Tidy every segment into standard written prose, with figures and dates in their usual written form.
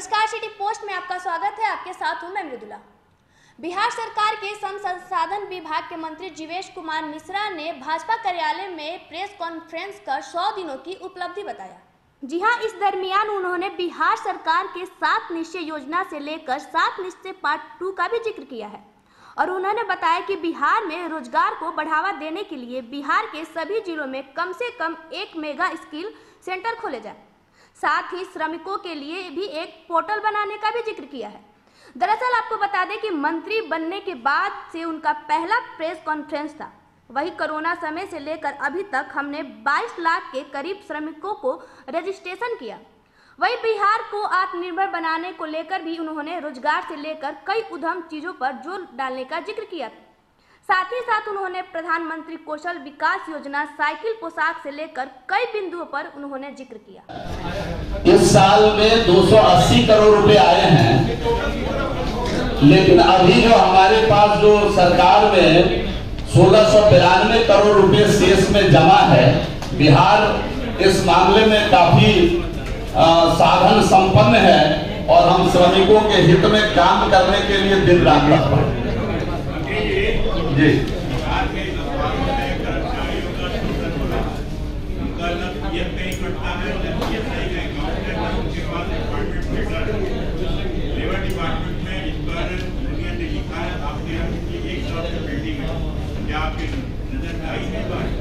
नमस्कार, city post में आपका स्वागत है। आपके साथ हूं मैं मृदुला। बिहार सरकार के श्रम संसाधन विभाग के मंत्री जीवेश कुमार मिश्रा ने भाजपा कार्यालय में प्रेस कॉन्फ्रेंस कर 100 दिनों की उपलब्धि बताया। जी हां, इस दरमियान उन्होंने बिहार सरकार के 7 निश्चय योजना से लेकर 7 निश्चय पार्ट 2 का भी जिक्र किया है और उन्होंने बताया कि बिहार में रोजगार को बढ़ावा देने के लिए बिहार के सभी जिलों में कम से कम एक मेगा स्किल सेंटर खोले जाए। साथ ही श्रमिकों के लिए भी एक पोर्टल बनाने का भी जिक्र किया है। दरअसल आपको बता दें कि मंत्री बनने के बाद से उनका पहला प्रेस कॉन्फ्रेंस था। वही कोरोना समय से लेकर अभी तक हमने 22 लाख के करीब श्रमिकों को रजिस्ट्रेशन किया। वही बिहार को आत्मनिर्भर बनाने को लेकर भी उन्होंने रोजगार से लेकर कई उद्यम चीजों पर जोर डालने का जिक्र किया। साथ ही साथ उन्होंने प्रधानमंत्री कौशल विकास योजना, साइकिल पोशाक से लेकर कई बिंदुओं पर उन्होंने जिक्र किया। इस साल में 280 करोड़ रुपए आए हैं, लेकिन अभी जो हमारे पास जो सरकार में 1692 करोड़ रुपए शेष में जमा है। बिहार इस मामले में काफी साधन संपन्न है और हम श्रमिकों के हित में काम करने के लिए दिन रात तत्पर हैं। जी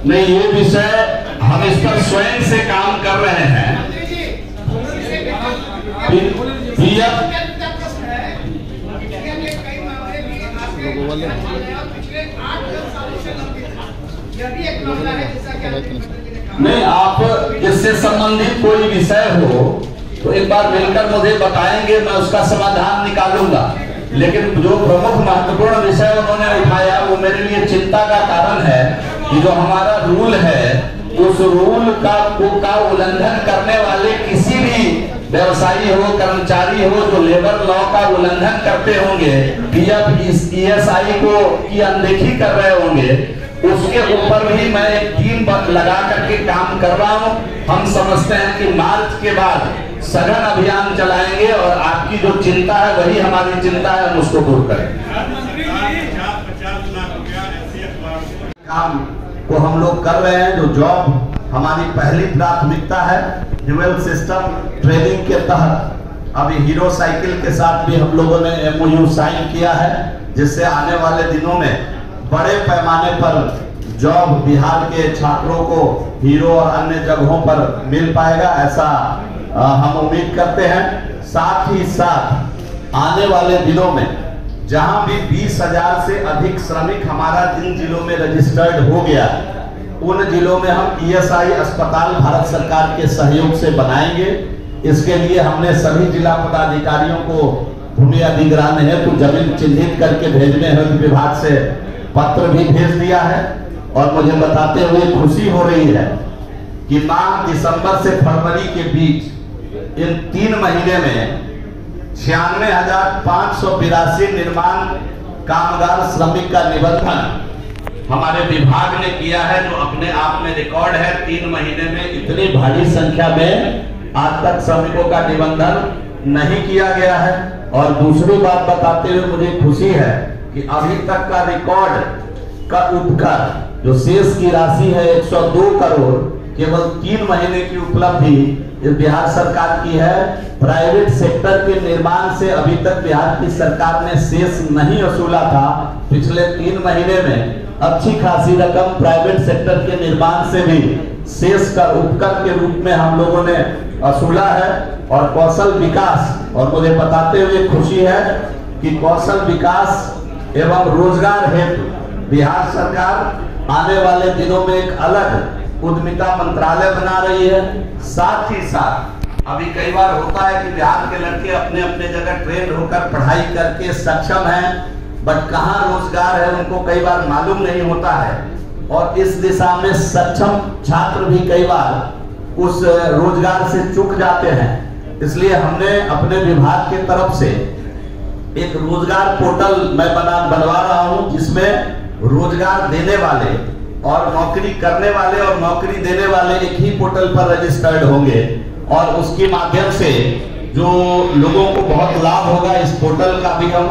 नहीं, ये विषय हम इस पर स्वयं से काम कर रहे हैं। नहीं, आप इससे संबंधित कोई विषय हो तो एक बार मिलकर मुझे बताएंगे, मैं उसका समाधान निकालूंगा। लेकिन जो प्रमुख महत्वपूर्ण विषय उन्होंने उठाया वो मेरे लिए चिंता का कारण है कि जो हमारा रूल है उस रूल का उल्लंघन करने वाले किसी भी व्यवसायी हो, कर्मचारी हो जो लेबर लॉ का उल्लंघन करते होंगे, पीएफ ईएसआई को की अनदेखी कर रहे होंगे, उसके ऊपर भी मैं एक टीम लगा करके काम कर रहा हूं। हम समझते हैं कि मार्च के बाद सघन अभियान चलाएंगे और आपकी जो चिंता है वही हमारी चिंता है, हम उसको दूर करेंगे। काम को हम लोग कर रहे हैं। जो जॉब हमारी पहली प्राथमिकता है, ड्यूअल सिस्टम ट्रेनिंग के तहत अभी हीरो साइकिल के साथ भी हम लोगों ने एमओयू साइन किया है, जिससे आने वाले दिनों में बड़े पैमाने पर जॉब बिहार के छात्रों को हीरो और अन्य जगहों पर मिल पाएगा, ऐसा हम उम्मीद करते हैं। साथ ही साथ आने वाले दिनों में जहां भी 20,000 से अधिक श्रमिक हमारा जिन जिलों में रजिस्टर्ड हो गया, उन जिलों में हम ईएसआई अस्पताल भारत सरकार के सहयोग से बनाएंगे। इसके लिए हमने सभी जिला पदाधिकारियों को भूमि अधिग्रहण हेतु जमीन चिन्हित करके भेजने हेतु विभाग से पत्र भी भेज दिया है। और मुझे बताते हुए खुशी हो रही है कि माह दिसंबर से फरवरी के बीच इन 3 महीने में 96,582 निर्माण कामगार श्रमिक का निबंधन हमारे विभाग ने किया है, जो अपने आप में रिकॉर्ड है। 3 महीने में इतनी भारी संख्या में आज तक श्रमिकों का निबंधन नहीं किया गया है। और दूसरी बात बताते हुए मुझे खुशी है कि अभी तक का रिकॉर्ड का उपकर जो शेष की राशि है 102 करोड़, केवल 3 महीने की उपलब्धि बिहार सरकार की है। प्राइवेट सेक्टर के निर्माण से अभी तक बिहार की सरकार ने शेष नहीं वसूला था। पिछले 3 महीने में अच्छी खासी रकम प्राइवेट सेक्टर के निर्माण से भी शेष का उपकर के रूप में हम लोगों ने वसूला है। और कौशल विकास, और मुझे बताते हुए खुशी है कि कौशल विकास एवं रोजगार हेतु बिहार सरकार आने वाले दिनों में एक अलग उद्यमिता मंत्रालय बना रही है। साथ ही साथ अभी कई बार होता है कि बिहार के लड़के अपने अपने जगह ट्रेन होकर पढ़ाई करके सक्षम हैं, बट कहाँ रोजगार है उनको कई बार मालूम नहीं होता है। और इस दिशा में सक्षम छात्र भी कई बार उस रोजगार से चूक जाते हैं। इसलिए हमने अपने विभाग की तरफ से एक रोजगार पोर्टल मैं बनवा रहा हूं, जिसमें रोजगार देने वाले और नौकरी करने वाले और नौकरी देने वाले एक ही पोर्टल पर रजिस्टर्ड होंगे और उसके माध्यम से जो लोगों को बहुत लाभ होगा। इस पोर्टल का भी हम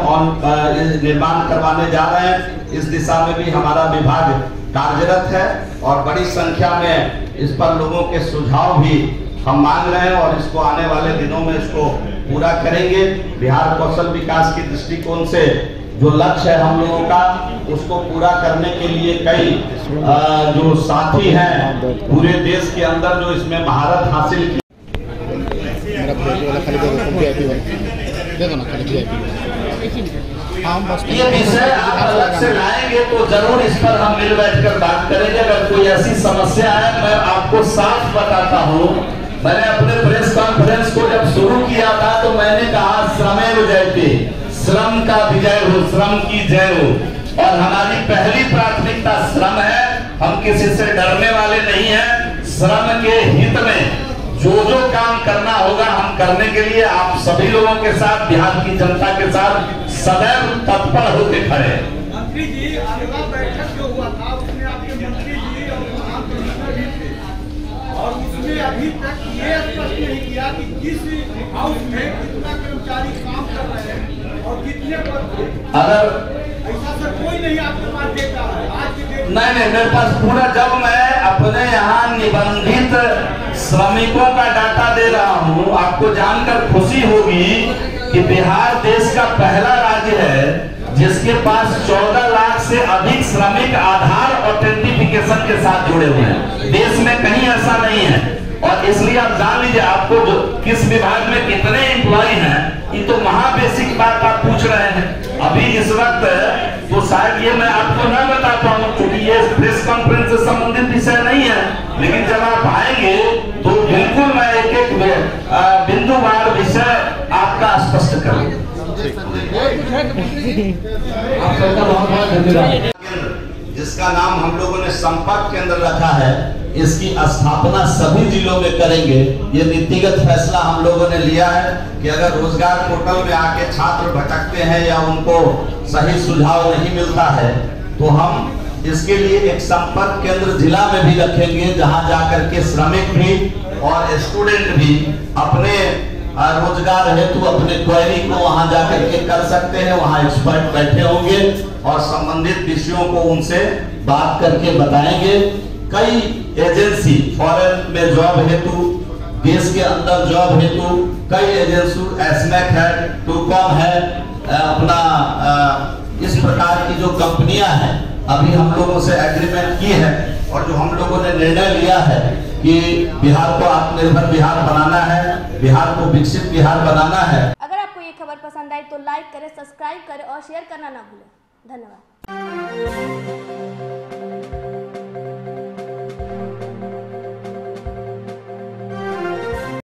निर्माण करवाने जा रहे हैं। इस दिशा में भी हमारा विभाग कार्यरत है और बड़ी संख्या में इस पर लोगों के सुझाव भी हम मांग रहे हैं और इसको आने वाले दिनों में इसको पूरा करेंगे। बिहार कौशल विकास की दृष्टिकोण से जो लक्ष्य है हम लोगों का, उसको पूरा करने के लिए कई जो साथी हैं पूरे देश के अंदर जो इसमें महारत हासिल की। ये विषय आप अलग से लाएंगे तो जरूर इस पर हम मिल बैठकर बात करेंगे। अगर कोई ऐसी समस्या है, मैं आपको साफ बताता हूँ, मैंने अपने प्रेस कॉन्फ्रेंस को जब शुरू किया था तो मैंने कहा श्रमेव जयते, श्रम का विजय हो, श्रम की जय हो। और हमारी पहली प्राथमिकता श्रम है। हम किसी से डरने वाले नहीं हैं। श्रम के हित में जो काम करना होगा हम करने के लिए आप सभी लोगों के साथ, बिहार की जनता के साथ सदैव तत्पर होकर खड़े हैं। मंत्री जी, अगला बैठक जो हुआ था उसमें आपके मंत्री जी और प्रधान कमिश्नर भी थे और उसमें अभी तक ये स्पष्ट नहीं किया कि किस हाउस में कितना कर्मचारी काम कर रहे हैं और कितने पद। अगर ऐसा सर कोई नहीं आपके पास डेटा है आज के डेट? नहीं, मेरे पास पूरा, जब मैं अपने यहाँ निबंधित श्रमिकों का डाटा दे रहा हूँ, आपको जानकर खुशी होगी कि बिहार देश का पहला राज्य है जिसके पास 14 लाख से अधिक श्रमिक आधार ऑथेंटिफिकेशन के साथ जुड़े हुए हैं। देश में कहीं ऐसा नहीं है। और इसलिए आप जान लीजिए, आपको जो किस विभाग में कितने एम्प्लॉय हैं, ये तो महा बेसिक बात आप पूछ रहे हैं। अभी इस वक्त तो शायद ये मैं आपको न बता पाऊँ क्योंकि ये प्रेस कॉन्फ्रेंस से संबंधित विषय नहीं है, लेकिन जब आप आएंगे तो बिल्कुल मैं एक एक बिंदुवार विषय आपका स्पष्ट करूंगा। आप सबका बहुत बहुत धन्यवाद। जिसका नाम हम लोगों ने संपर्क केंद्र रखा है, इसकी स्थापना सभी जिलों में करेंगे। ये नीतिगत फैसला हम लोगों ने लिया है कि अगर रोजगार पोर्टल में आके छात्र भटकते हैं या उनको सही सुझाव नहीं मिलता है तो हम इसके लिए एक संपर्क केंद्र जिला में भी रखेंगे, जहां जाकर के श्रमिक भी और स्टूडेंट भी अपने रोजगार हेतु अपने क्वेरी को वहां जाकर के कर सकते हैं। वहां एक्सपर्ट बैठे होंगे और संबंधित विषयों को उनसे बात करके बताएंगे। कई एजेंसी फॉरेन में जॉब हेतु, देश के अंदर जॉब हेतु कई एजेंसी, एसमेक है, टूकॉम है, अपना इस प्रकार की जो कंपनियां हैं, अभी हम लोगों से एग्रीमेंट की है और जो हम लोगों ने निर्णय लिया है कि बिहार को आत्मनिर्भर बिहार बनाना है, बिहार को विकसित बिहार बनाना है। अगर आपको ये खबर पसंद आई तो लाइक करें, सब्सक्राइब करें और शेयर करना ना भूलें। धन्यवाद।